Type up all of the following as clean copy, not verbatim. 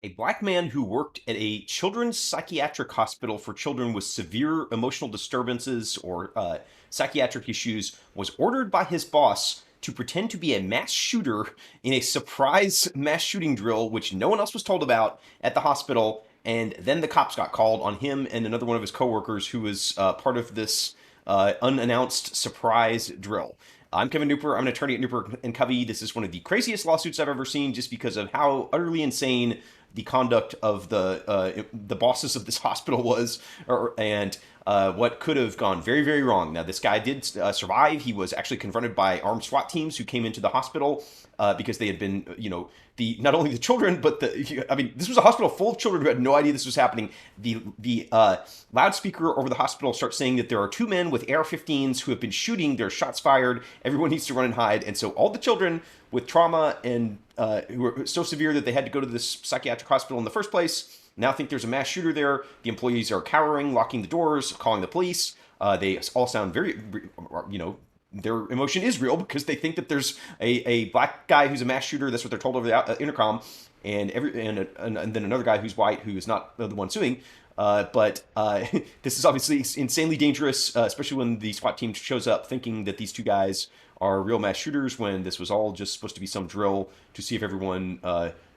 A black man who worked at a children's psychiatric hospital for children with severe emotional disturbances or psychiatric issues was ordered by his boss to pretend to be a mass shooter in a surprise mass shooting drill, which no one else was told about at the hospital. And then the cops got called on him and another one of his coworkers who was part of this unannounced surprise drill. I'm Kevin Kneupper. I'm an attorney at Kneupper and Covey. This is one of the craziest lawsuits I've ever seen, just because of how utterly insane the conduct of the bosses of this hospital was, and what could have gone very, very wrong. Now, this guy did survive. He was actually confronted by armed SWAT teams who came into the hospital because they had been, the not only the children, but this was a hospital full of children who had no idea this was happening. The loudspeaker over the hospital starts saying that there are two men with AR-15s who have been shooting. There's shots fired. Everyone needs to run and hide. And so all the children with trauma and who were so severe that they had to go to this psychiatric hospital in the first place now think there's a mass shooter there. The employees are cowering, locking the doors, calling the police. They all sound very, their emotion is real because they think that there's a black guy who's a mass shooter. That's what they're told over the intercom, and then another guy who's white who is not the one suing. But this is obviously insanely dangerous, especially when the SWAT team shows up thinking that these two guys are real mass shooters when this was all just supposed to be some drill to see if everyone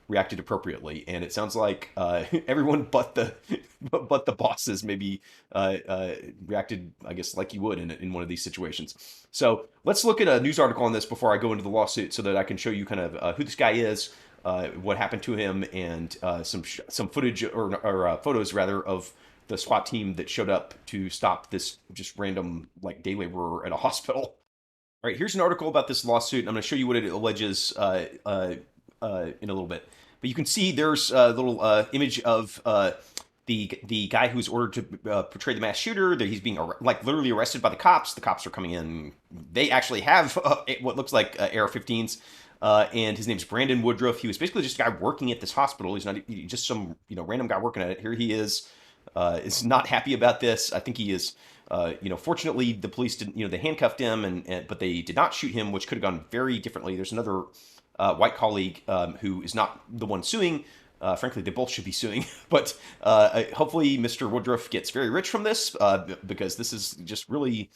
reacted appropriately. And it sounds like everyone but the bosses maybe reacted, I guess, like you would in one of these situations. So let's look at a news article on this before I go into the lawsuit so that I can show you kind of who this guy is, what happened to him, and some footage or photos rather of the SWAT team that showed up to stop this just random like day laborer at a hospital. All right, here's an article about this lawsuit. And I'm going to show you what it alleges in a little bit. But you can see there's a little image of the guy who was ordered to portray the mass shooter. That he's being literally arrested by the cops. The cops are coming in. They actually have what looks like AR-15s. And his name's Brandon Woodruff. He was basically just a guy working at this hospital. He's not just some random guy working at it. Here he is not happy about this. I think he is. Fortunately, the police didn't. They handcuffed him, but they did not shoot him, which could have gone very differently. There's another white colleague who is not the one suing. Frankly, they both should be suing. But hopefully, Mr. Woodruff gets very rich from this because this is just really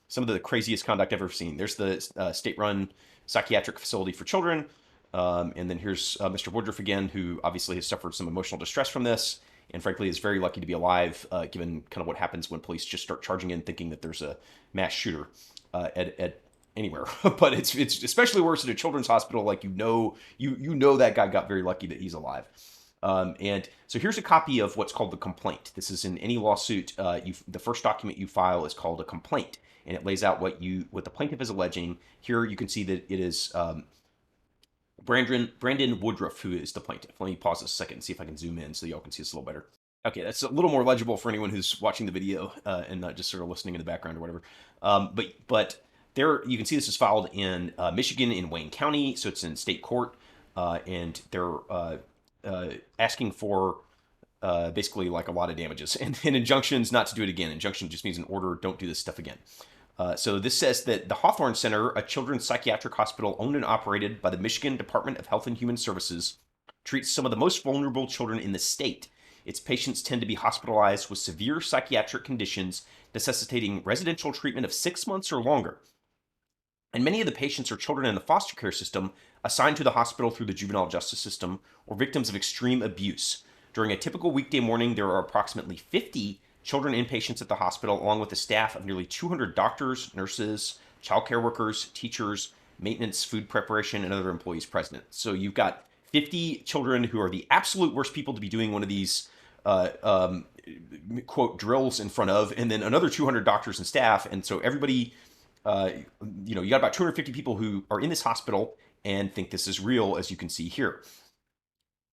some of the craziest conduct I've ever seen. There's the state-run psychiatric facility for children. And then here's Mr. Woodruff again, who obviously has suffered some emotional distress from this, and frankly is very lucky to be alive, given kind of what happens when police just start charging in thinking that there's a mass shooter at anywhere. But it's especially worse at a children's hospital. Like you know that guy got very lucky that he's alive. And so here's a copy of what's called the complaint. This is in any lawsuit. The first document you file is called a complaint, and it lays out what the plaintiff is alleging. Here you can see that it is Brandon Woodruff, who is the plaintiff. Let me pause this a second and see if I can zoom in so y'all can see this a little better. Okay, that's a little more legible for anyone who's watching the video and not just sort of listening in the background or whatever. But there you can see this is filed in Michigan in Wayne County, so it's in state court, and they're asking for basically like a lot of damages and injunctions not to do it again. Injunction just means an order, don't do this stuff again. So this says that the Hawthorne Center, a children's psychiatric hospital owned and operated by the Michigan Department of Health and Human Services, treats some of the most vulnerable children in the state. Its patients tend to be hospitalized with severe psychiatric conditions necessitating residential treatment of 6 months or longer. And many of the patients are children in the foster care system assigned to the hospital through the juvenile justice system or victims of extreme abuse. During a typical weekday morning, there are approximately 50 children inpatients at the hospital, along with a staff of nearly 200 doctors, nurses, childcare workers, teachers, maintenance, food preparation, and other employees present. So you've got 50 children who are the absolute worst people to be doing one of these quote drills in front of, and then another 200 doctors and staff. And so everybody, you got about 250 people who are in this hospital and think this is real, as you can see here.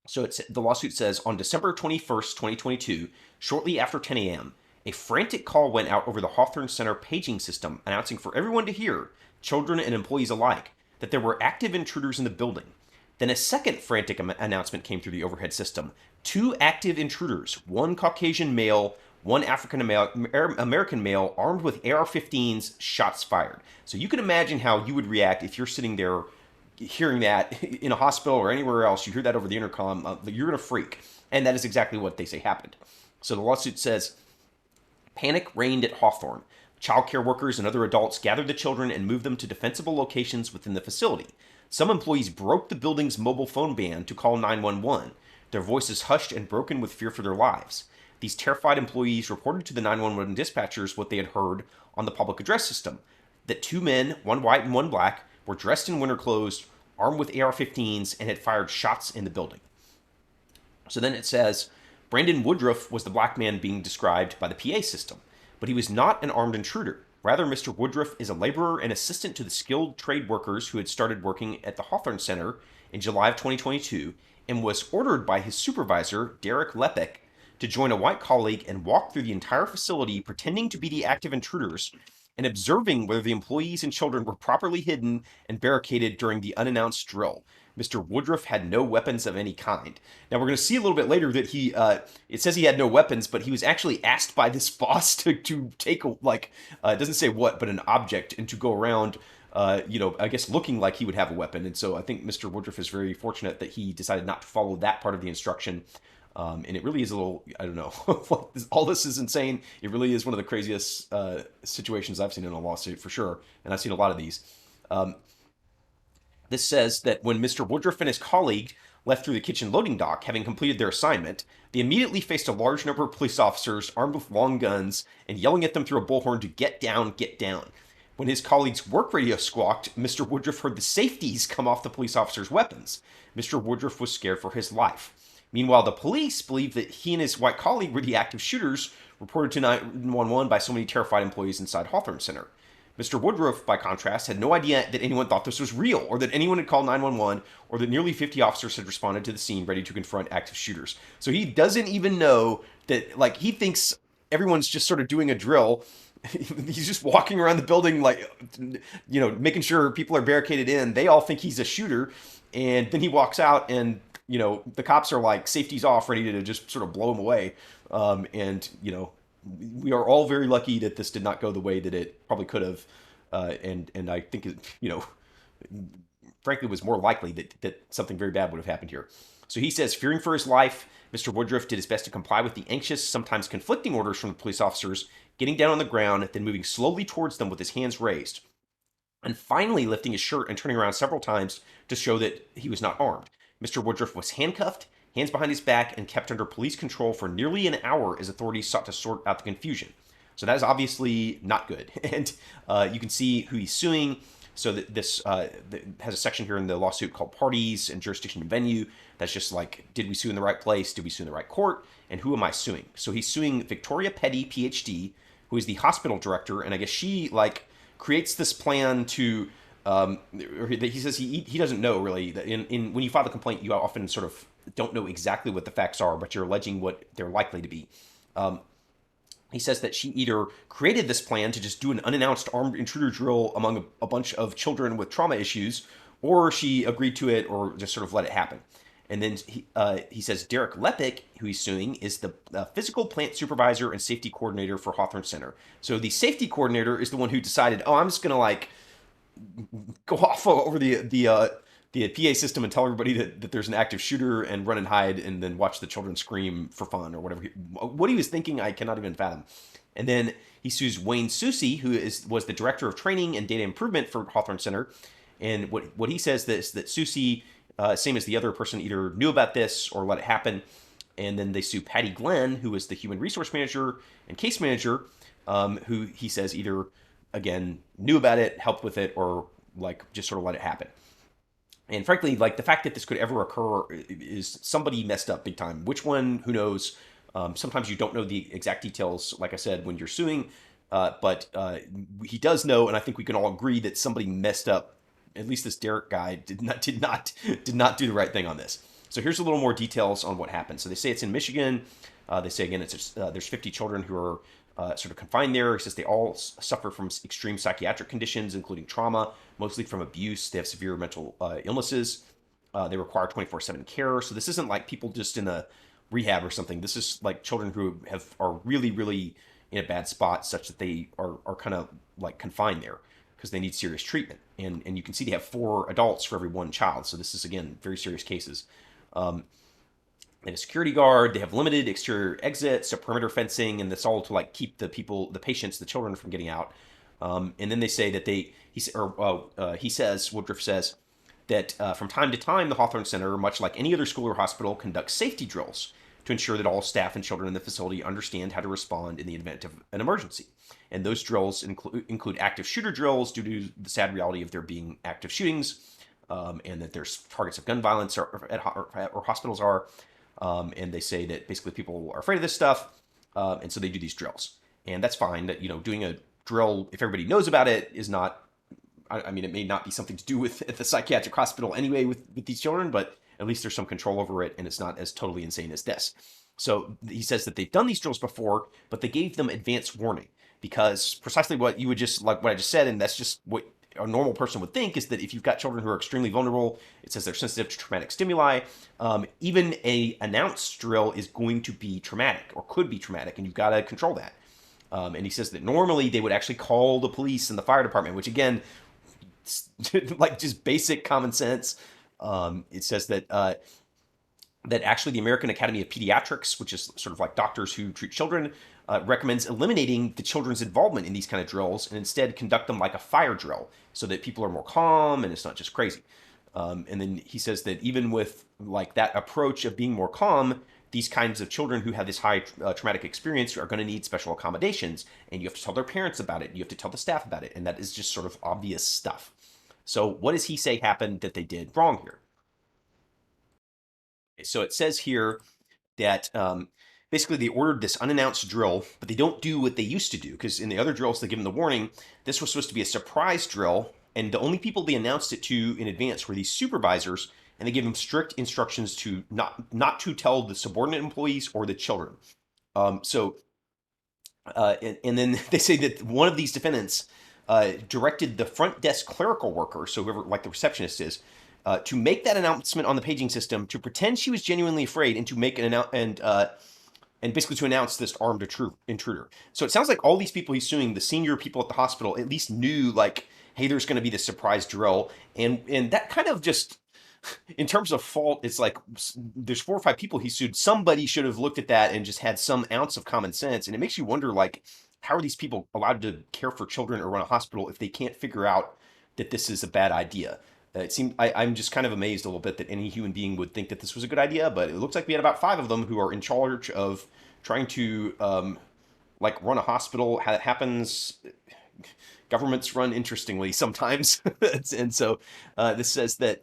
So the lawsuit says, on December 21st, 2022, shortly after 10 a.m., a frantic call went out over the Hawthorne Center paging system announcing for everyone to hear, children and employees alike, that there were active intruders in the building. Then a second frantic announcement came through the overhead system. 2 active intruders, one Caucasian male, one African American male armed with AR-15s, shots fired. So you can imagine how you would react if you're sitting there hearing that in a hospital or anywhere else, you hear that over the intercom, you're going to freak. And that is exactly what they say happened. So the lawsuit says panic reigned at Hawthorne. Childcare workers and other adults gathered the children and moved them to defensible locations within the facility. Some employees broke the building's mobile phone ban to call 911, their voices hushed and broken with fear for their lives. These terrified employees reported to the 911 dispatchers what they had heard on the public address system, that two men, one white and one black, were dressed in winter clothes, armed with AR-15s, and had fired shots in the building. So then it says, Brandon Woodruff was the black man being described by the PA system, but he was not an armed intruder. Rather, Mr. Woodruff is a laborer and assistant to the skilled trade workers who had started working at the Hawthorne Center in July of 2022 and was ordered by his supervisor, Derek Lepek, to join a white colleague and walk through the entire facility pretending to be the active intruders and observing whether the employees and children were properly hidden and barricaded during the unannounced drill. Mr. Woodruff had no weapons of any kind. Now we're going to see a little bit later that it says he had no weapons, but he was actually asked by this boss to take it doesn't say what, but an object, and to go around, I guess looking like he would have a weapon. And so I think Mr. Woodruff is very fortunate that he decided not to follow that part of the instruction. And it really is a little, I don't know, all this is insane. It really is one of the craziest situations I've seen in a lawsuit for sure. And I've seen a lot of these. This says that when Mr. Woodruff and his colleague left through the kitchen loading dock, having completed their assignment, they immediately faced a large number of police officers armed with long guns and yelling at them through a bullhorn to get down, get down. When his colleague's work radio squawked, Mr. Woodruff heard the safeties come off the police officers' weapons. Mr. Woodruff was scared for his life. Meanwhile, the police believed that he and his white colleague were the active shooters reported to 911 by so many terrified employees inside Hawthorne Center. Mr. Woodruff, by contrast, had no idea that anyone thought this was real, or that anyone had called 911, or that nearly 50 officers had responded to the scene ready to confront active shooters. So he doesn't even know that, he thinks everyone's just sort of doing a drill. He's just walking around the building, making sure people are barricaded in. They all think he's a shooter, and then he walks out, and, the cops are like, safety's off, ready to just sort of blow him away. We are all very lucky that this did not go the way that it probably could have, and I think it, frankly, was more likely that something very bad would have happened here. So he says, fearing for his life, Mr. Woodruff did his best to comply with the anxious, sometimes conflicting orders from the police officers, getting down on the ground, then moving slowly towards them with his hands raised, and finally lifting his shirt and turning around several times to show that he was not armed. Mr. Woodruff was handcuffed, hands behind his back, and kept under police control for nearly an hour as authorities sought to sort out the confusion. So that is obviously not good. And you can see who he's suing. So that this has a section here in the lawsuit called Parties and Jurisdiction and Venue. That's just like, did we sue in the right place? Did we sue in the right court? And who am I suing? So he's suing Victoria Petty, PhD, who is the hospital director. And I guess she creates this plan to... he says he doesn't know really. That in when you file the complaint, you often sort of don't know exactly what the facts are, but you're alleging what they're likely to be. He says that she either created this plan to just do an unannounced armed intruder drill among a bunch of children with trauma issues, or she agreed to it, or just sort of let it happen. And then he says Derek Lepek, who he's suing, is the physical plant supervisor and safety coordinator for Hawthorne Center. So the safety coordinator is the one who decided, I'm just gonna go off over the PA system and tell everybody that there's an active shooter and run and hide and then watch the children scream for fun or whatever. What he was thinking, I cannot even fathom. And then he sues Wayne Susi, who was the director of training and data improvement for Hawthorne Center. And what he says is that Susi, same as the other person, either knew about this or let it happen. And then they sue Patty Glenn, who is the human resource manager and case manager, who he says either, again, knew about it, helped with it, or just sort of let it happen. And frankly, the fact that this could ever occur is somebody messed up big time. Which one? Who knows? Sometimes you don't know the exact details, like I said, when you're suing. But he does know, and I think we can all agree that somebody messed up. At least this Derek guy did not do the right thing on this. So here's a little more details on what happened. So they say it's in Michigan. They say again there's 50 children who are sort of confined there. He says they all suffer from extreme psychiatric conditions, including trauma, mostly from abuse. They have severe mental illnesses. They require 24/7 care. So this isn't like people just in a rehab or something. This is like children who are really, really in a bad spot, such that they are kind of confined there. because they need serious treatment. And you can see they have 4 adults for every 1 child. So this is, again, very serious cases. And a security guard. They have limited exterior exits, so perimeter fencing, and that's all to like keep the people, the patients, the children from getting out. And then they say that he says, Woodruff says, that from time to time, the Hawthorne Center, much like any other school or hospital, conducts safety drills to ensure that all staff and children in the facility understand how to respond in the event of an emergency. And those drills include active shooter drills due to the sad reality of there being active shootings, and that there's targets of gun violence or hospitals are. And they say that basically people are afraid of this stuff, and so they do these drills. And that's fine. That, doing a drill, if everybody knows about it, is not. I mean, it may not be something to do with at the psychiatric hospital anyway with these children, but at least there's some control over it, and it's not as totally insane as this. So he says that they've done these drills before, but they gave them advance warning, because precisely what you would just, like what I just said, and that's just what a normal person would think, is that if you've got children who are extremely vulnerable, it says they're sensitive to traumatic stimuli, even a announced drill is going to be traumatic or could be traumatic, and you've got to control that. And he says that normally they would actually call the police and the fire department, which again, like just basic common sense. It says that that actually the American Academy of Pediatrics, which is sort of like doctors who treat children, recommends eliminating the children's involvement in these kind of drills and instead conduct them like a fire drill so that people are more calm and it's not just crazy. And then he says that even with like that approach of being more calm, these kinds of children who have this high traumatic experience are going to need special accommodations, and you have to tell their parents about it. You have to tell the staff about it, and that is just sort of obvious stuff. So what does he say happened that they did wrong here? So it says here that basically they ordered this unannounced drill, but they don't do what they used to do, because in the other drills they give them the warning. This was supposed to be a surprise drill, and the only people they announced it to in advance were these supervisors, and they gave them strict instructions to not to tell the subordinate employees or the children. And then they say that one of these defendants directed the front desk clerical worker, so whoever, like the receptionist is, to make that announcement on the paging system, to pretend she was genuinely afraid, and to make an and basically to announce this armed intruder. So it sounds like all these people he's suing, the senior people at the hospital, at least knew, like, hey, there's going to be this surprise drill, and that kind of just, in terms of fault, it's like there's 4 or 5 people he sued. Somebody should have looked at that and just had some ounce of common sense, and it makes you wonder, like, how are these people allowed to care for children or run a hospital if they can't figure out that this is a bad idea? It seemed I'm just kind of amazed a little bit that any human being would think that this was a good idea, but it looks like we had about 5 of them who are in charge of trying to like run a hospital. How it happens, governments run interestingly sometimes, and so this says that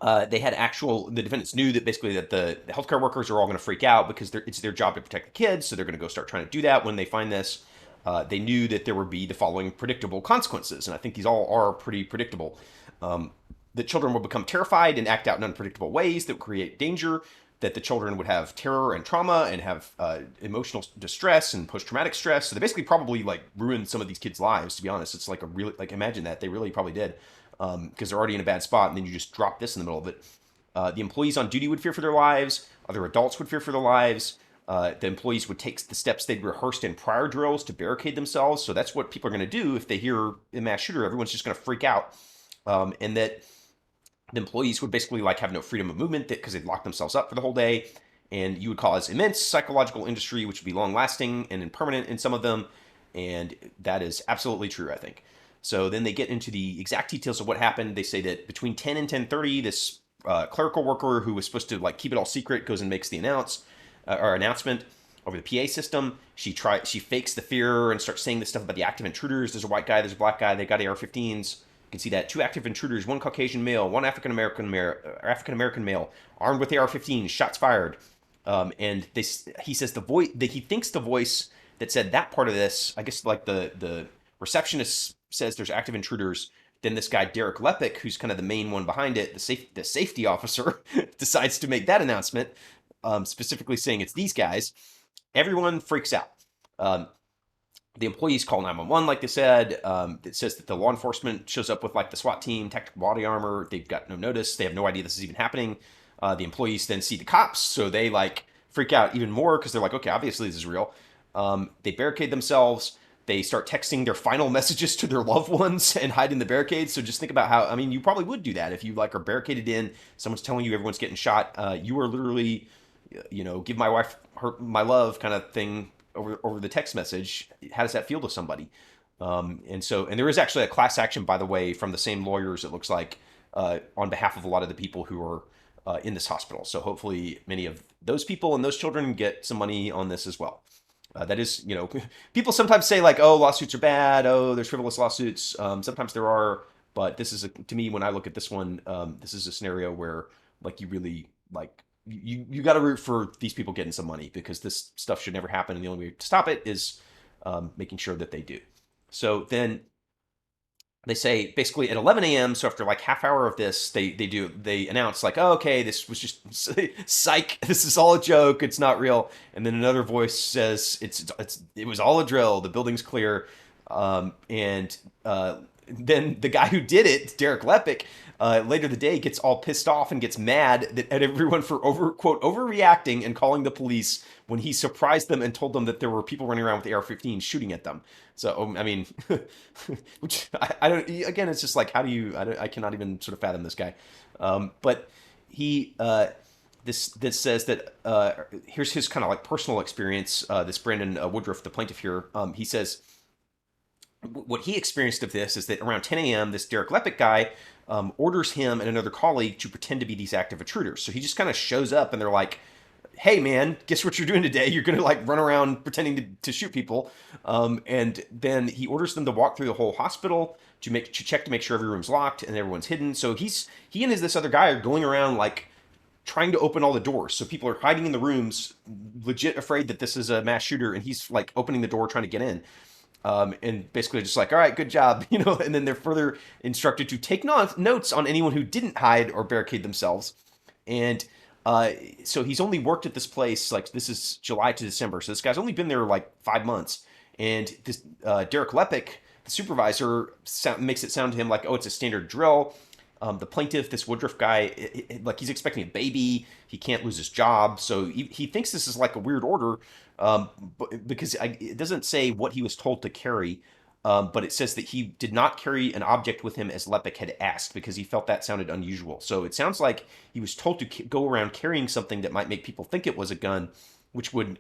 they had the defendants knew that basically that the healthcare workers are all going to freak out because it's their job to protect the kids, so they're going to go start trying to do that when they find this. They knew that there would be the following predictable consequences, and I think these all are pretty predictable. The children would become terrified and act out in unpredictable ways that would create danger, that the children would have terror and trauma and have emotional distress and post-traumatic stress. So they basically probably like ruined some of these kids' lives, to be honest. It's like a really, like, imagine that. They really probably did, because they're already in a bad spot, and then you just drop this in the middle of it. The employees on duty would fear for their lives. Other adults would fear for their lives. The employees would take the steps they'd rehearsed in prior drills to barricade themselves. So that's what people are going to do if they hear a mass shooter. Everyone's just going to freak out. And that the employees would basically like have no freedom of movement because they'd lock themselves up for the whole day. And you would cause immense psychological injury, which would be long lasting and impermanent in some of them. And that is absolutely true, I think. So then they get into the exact details of what happened. They say that between 10 and 10:30, this clerical worker who was supposed to like keep it all secret goes and makes the announcement over the PA system. She fakes the fear and starts saying this stuff about the active intruders. There's a white guy, there's a black guy. They got AR-15s. You can see that 2 active intruders, 1 Caucasian male, 1 African American male, armed with AR-15s, shots fired. And he says he thinks the voice that said that part of this, I guess like the receptionist says there's active intruders. Then this guy Derek Lepick, who's kind of the main one behind it, the safety officer, decides to make that announcement, specifically saying it's these guys. Everyone freaks out. The employees call 911, like they said. It says that the law enforcement shows up with like the SWAT team, tactical body armor. They've got no notice. They have no idea this is even happening. The employees then see the cops, so they like freak out even more because they're like, okay, obviously this is real. They barricade themselves. They start texting their final messages to their loved ones and hide in the barricades. So just think about how, I mean, you probably would do that if you like are barricaded in. Someone's telling you everyone's getting shot. You are literally, give my wife my love kind of thing over the text message. How does that feel to somebody? And there is actually a class action, by the way, from the same lawyers. It looks like on behalf of a lot of the people who are in this hospital. So hopefully, many of those people and those children get some money on this as well. That is, people sometimes say like, "Oh, lawsuits are bad. Oh, there's frivolous lawsuits." Sometimes there are, but this is to me when I look at this one, this is a scenario where like you really like you got to root for these people getting some money because this stuff should never happen, and the only way to stop it is making sure that they do. So then they say basically at 11 a.m. So after like half hour of this, they announce like, oh, okay, this was just psych. This is all a joke. It's not real. And then another voice says it was all a drill. The building's clear. And then the guy who did it, Derek Lepic, later the day gets all pissed off and gets mad at everyone for overreacting and calling the police when he surprised them and told them that there were people running around with AR-15 shooting at them. So I mean, which I don't. Again, it's just like how do you? I cannot even sort of fathom this guy. But he this says that here's his kind of like personal experience. This Brandon Woodruff, the plaintiff here, he says what he experienced of this is that around 10 a.m., this Derek Lepic guy orders him and another colleague to pretend to be these active intruders. So he just kind of shows up and they're like, hey man, guess what you're doing today? You're going to like run around pretending to shoot people. And then he orders them to walk through the whole hospital to check to make sure every room's locked and everyone's hidden. So he and this other guy are going around like trying to open all the doors. So people are hiding in the rooms, legit afraid that this is a mass shooter. And he's like opening the door, trying to get in. And basically just like, all right, good job, and then they're further instructed to take notes on anyone who didn't hide or barricade themselves. And so he's only worked at this place, like this is July to December. So this guy's only been there like 5 months. And this Derek Lepic, the supervisor, makes it sound to him like, oh, it's a standard drill. The plaintiff, this Woodruff guy, like he's expecting a baby. He can't lose his job. So he thinks this is like a weird order because it doesn't say what he was told to carry. But it says that he did not carry an object with him as Lepic had asked because he felt that sounded unusual. So it sounds like he was told to go around carrying something that might make people think it was a gun, which would,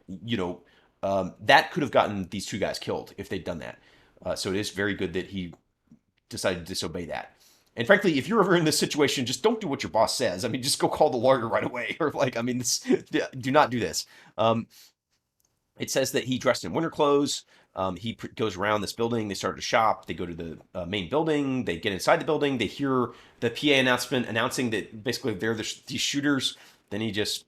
that could have gotten these two guys killed if they'd done that. So it is very good that he decided to disobey that. And frankly, if you're ever in this situation, just don't do what your boss says. I mean, just go call the lawyer right away. Or like, I mean, do not do this. It says that he dressed in winter clothes. He goes around this building. They start to shop. They go to the main building. They get inside the building. They hear the PA announcement announcing that basically they're these shooters. Then he just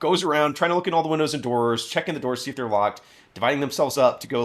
goes around trying to look in all the windows and doors, checking the doors, see if they're locked, dividing themselves up to go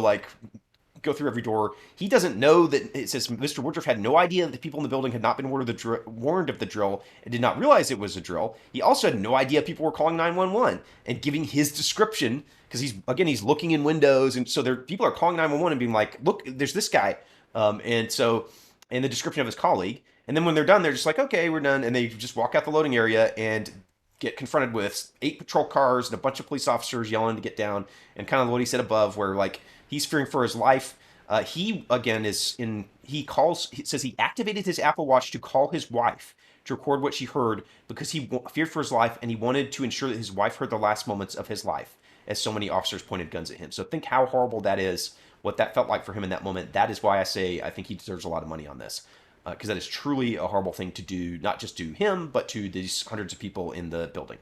through every door. He doesn't know that it says Mr. Woodruff had no idea that the people in the building had not been warned of the drill and did not realize it was a drill. He also had no idea people were calling 911 and giving his description because he's looking in windows, and so people are calling 911 and being like, look, there's this guy, and the description of his colleague. And then when they're done, they're just like, okay, we're done, and they just walk out the loading area and get confronted with 8 patrol cars and a bunch of police officers yelling to get down, and kind of what he said above, where like he's fearing for his life. He again says he activated his Apple Watch to call his wife to record what she heard because he feared for his life and he wanted to ensure that his wife heard the last moments of his life as so many officers pointed guns at him. So think how horrible that is, what that felt like for him in that moment. That is why I say I think he deserves a lot of money on this because that is truly a horrible thing to do, not just to him, but to these hundreds of people in the building.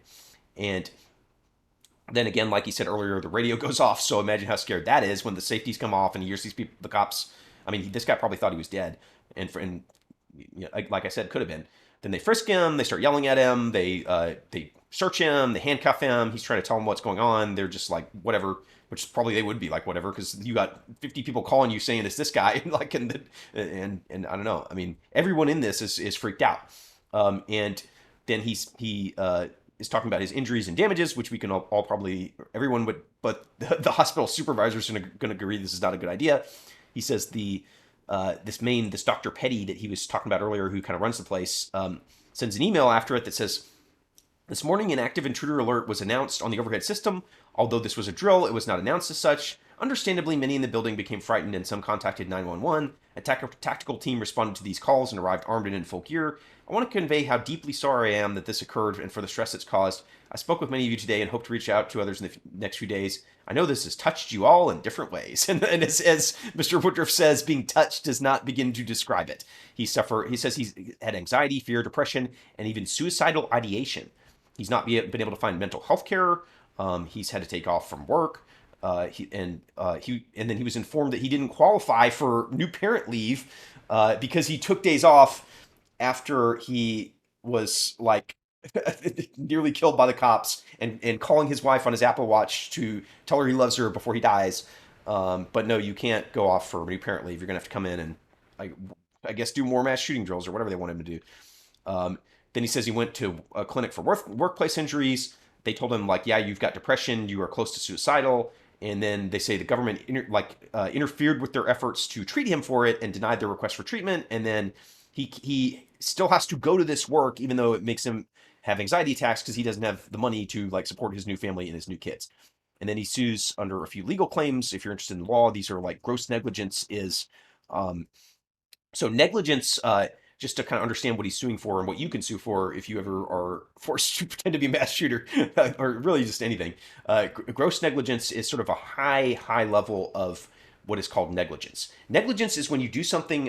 And then again, like he said earlier, the radio goes off. So imagine how scared that is when the safeties come off and he hears these people, the cops. I mean, this guy probably thought he was dead. And like I said, could have been. Then they frisk him. They start yelling at him. They search him. They handcuff him. He's trying to tell them what's going on. They're just like, whatever, which probably they would be like, whatever, because you got 50 people calling you saying it's this guy. and I don't know. I mean, everyone in this is freaked out. And then he is talking about his injuries and damages, which we can all probably, everyone would, but the hospital supervisors are going to agree this is not a good idea. He says this Dr. Petty that he was talking about earlier, who kind of runs the place, sends an email after it that says, This morning, an active intruder alert was announced on the overhead system. Although this was a drill, it was not announced as such. Understandably, many in the building became frightened and some contacted 911. A tactical team responded to these calls and arrived armed and in full gear. I want to convey how deeply sorry I am that this occurred and for the stress it's caused. I spoke with many of you today and hope to reach out to others in the next few days. I know this has touched you all in different ways. And as Mr. Woodruff says, being touched does not begin to describe it. He says he's had anxiety, fear, depression, and even suicidal ideation. He's not been able to find mental health care. He's had to take off from work. And then he was informed that he didn't qualify for new parent leave because he took days off after he was like nearly killed by the cops and calling his wife on his Apple Watch to tell her he loves her before he dies. But no, you can't go off for new parent leave. You're gonna have to come in and I guess do more mass shooting drills or whatever they want him to do. Um, then he says he went to a clinic for workplace injuries. They told him like, yeah, you've got depression, you are close to suicidal. And then they say the government interfered with their efforts to treat him for it and denied their request for treatment. And then he still has to go to this work even though it makes him have anxiety attacks because he doesn't have the money to like support his new family and his new kids. And then he sues under a few legal claims. If you're interested in law, these are like gross negligence is um, so negligence, just to kind of understand what he's suing for and what you can sue for if you ever are forced to pretend to be a mass shooter or really just anything. Gross negligence is sort of a high level of what is called negligence. Negligence is when you do something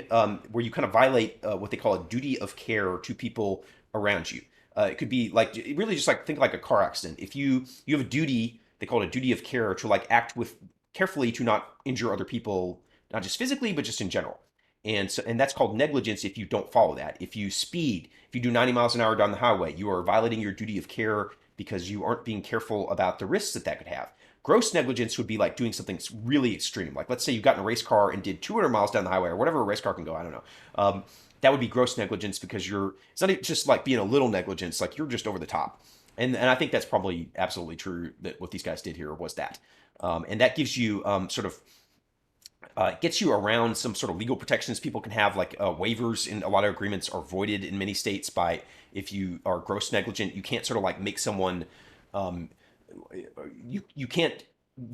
where you kind of violate what they call a duty of care to people around you. It could be like really just like think like a car accident. If you have a duty, they call it a duty of care to like act with carefully to not injure other people, not just physically but just in general. And that's called negligence if you don't follow that. If you speed, if you do 90 miles an hour down the highway, you are violating your duty of care because you aren't being careful about the risks that that could have. Gross negligence would be like doing something really extreme. Like let's say you got in a race car and did 200 miles down the highway or whatever a race car can go. I don't know. That would be gross negligence because it's not just like being a little negligence, like you're just over the top. And I think that's probably absolutely true that what these guys did here was that. And that gives you sort of gets you around some sort of legal protections people can have, like waivers in a lot of agreements are voided in many states by if you are gross negligent. You can't sort of like make someone, um, you can't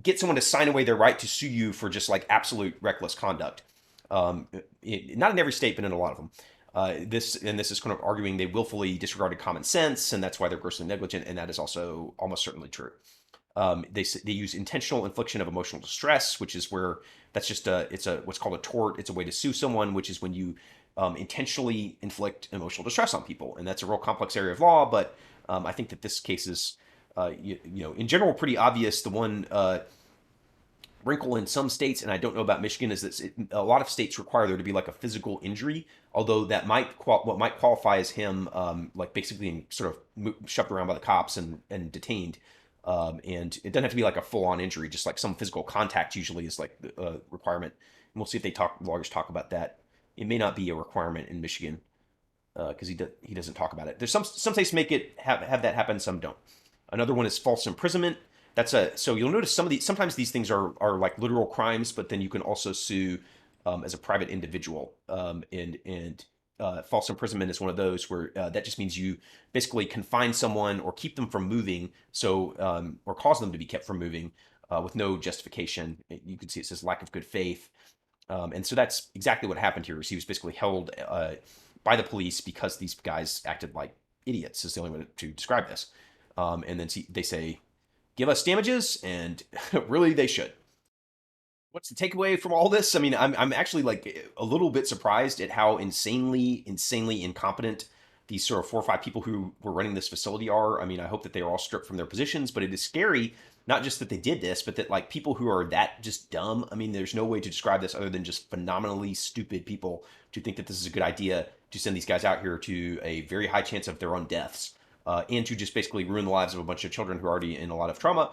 get someone to sign away their right to sue you for just like absolute reckless conduct. Not in every state, but in a lot of them. This is kind of arguing they willfully disregarded common sense, and that's why they're grossly negligent, and that is also almost certainly true. They use intentional infliction of emotional distress, which is where that's just it's a what's called a tort. It's a way to sue someone, which is when you intentionally inflict emotional distress on people, and that's a real complex area of law. But I think that this case is in general pretty obvious. The one wrinkle in some states, and I don't know about Michigan, is that a lot of states require there to be like a physical injury, although that what might qualify as him like basically sort of shoved around by the cops and detained. And it doesn't have to be like a full-on injury, just like some physical contact usually is like the requirement. And we'll see if lawyers talk about that. It may not be a requirement in Michigan because he doesn't talk about it. There's some states make it have that happen, some don't. Another one is false imprisonment. So you'll notice sometimes these things are like literal crimes, but then you can also sue as a private individual. And false imprisonment is one of those where that just means you basically confine someone or keep them from moving, or cause them to be kept from moving with no justification. You can see it says lack of good faith, and so that's exactly what happened here. Is he was basically held by the police because these guys acted like idiots. Is the only way to describe this. And then they say, "Give us damages," and really they should. What's the takeaway from all this? I mean, I'm actually like a little bit surprised at how insanely incompetent these sort of 4 or 5 people who were running this facility are. I mean, I hope that they are all stripped from their positions, but it is scary not just that they did this, but that like people who are that just dumb. I mean, there's no way to describe this other than just phenomenally stupid people to think that this is a good idea to send these guys out here to a very high chance of their own deaths, and to just basically ruin the lives of a bunch of children who are already in a lot of trauma.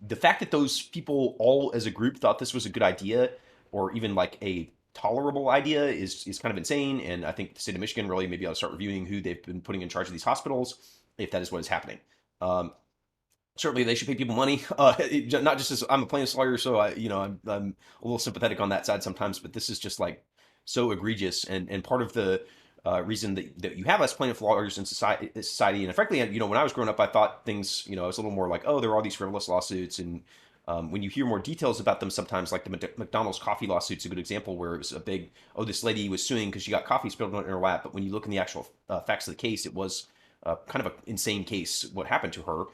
The fact that those people all as a group thought this was a good idea or even like a tolerable idea is kind of insane. And I think the state of Michigan really maybe ought to start reviewing who they've been putting in charge of these hospitals if that is what is happening. Certainly they should pay people money. Not just as I'm a plaintiff's lawyer, so I'm a little sympathetic on that side sometimes, but this is just like so egregious. And part of the reason that you have us plaintiff lawyers in society. And frankly, when I was growing up, I thought things, I was a little more like, oh, there are all these frivolous lawsuits. And when you hear more details about them, sometimes like the McDonald's coffee lawsuit's a good example where it was a big, oh, this lady was suing because she got coffee spilled on her lap. But when you look in the actual facts of the case, it was kind of an insane case what happened to her.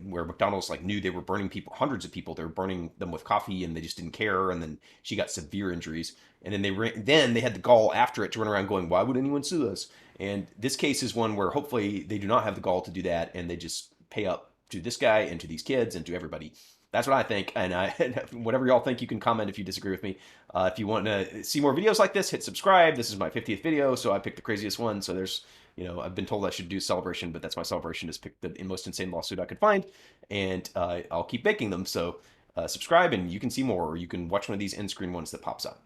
Where McDonald's like knew they were burning people, hundreds of people. They were burning them with coffee, and they just didn't care. And then she got severe injuries. And then they had the gall after it to run around going, "Why would anyone sue us?" And this case is one where hopefully they do not have the gall to do that, and they just pay up to this guy and to these kids and to everybody. That's what I think. And whatever y'all think, you can comment if you disagree with me. If you want to see more videos like this, hit subscribe. This is my 50th video, so I picked the craziest one. So there's, I've been told I should do celebration, but that's my celebration, is pick the most insane lawsuit I could find. And I'll keep making them. So subscribe and you can see more, or you can watch one of these end screen ones that pops up.